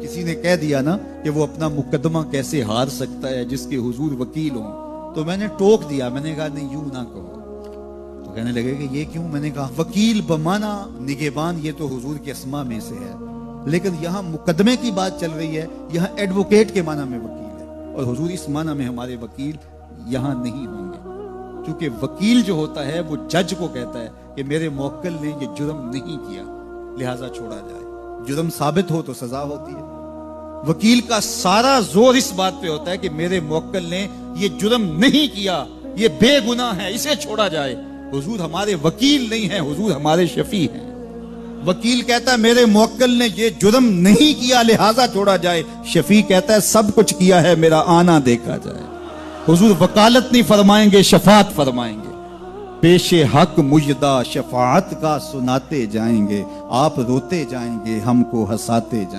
किसी ने कह दिया ना कि वो अपना मुकदमा कैसे हार सकता है जिसके हुजूर वकील हों, तो मैंने टोक दिया। मैंने कहा नहीं, यूं ना कहो। तो कहने लगे कि ये क्यों? मैंने कहा वकील बमाना निगेबान ये तो हुजूर के अस्मा में से है, लेकिन यहाँ मुकदमे की बात चल रही है, यहाँ एडवोकेट के माना में वकील है, और हुजूर इस माना में हमारे वकील यहाँ नहीं होंगे। क्योंकि वकील जो होता है वो जज को कहता है कि मेरे मुवक्किल ने ये जुर्म नहीं किया, लिहाजा छोड़ा जाए। जुर्म साबित हो तो सजा होती है। वकील का सारा जोर इस बात पे होता है कि मेरे मुवक्किल ने ये जुर्म नहीं किया, ये बेगुनाह है, इसे छोड़ा जाए। हुजूर हमारे वकील नहीं है, हुजूर हमारे शफी हैं। वकील कहता है मेरे मुवक्किल ने ये जुर्म नहीं किया, लिहाजा छोड़ा जाए। शफी कहता है सब कुछ किया है, मेरा आना देखा जाए। हुजूर वकालत नहीं फरमाएंगे, शफात फरमाएंगे। पेशे हक मुजदा शफात का सुनाते जाएंगे, आप रोते जाएंगे, हमको हंसाते जाएंगे।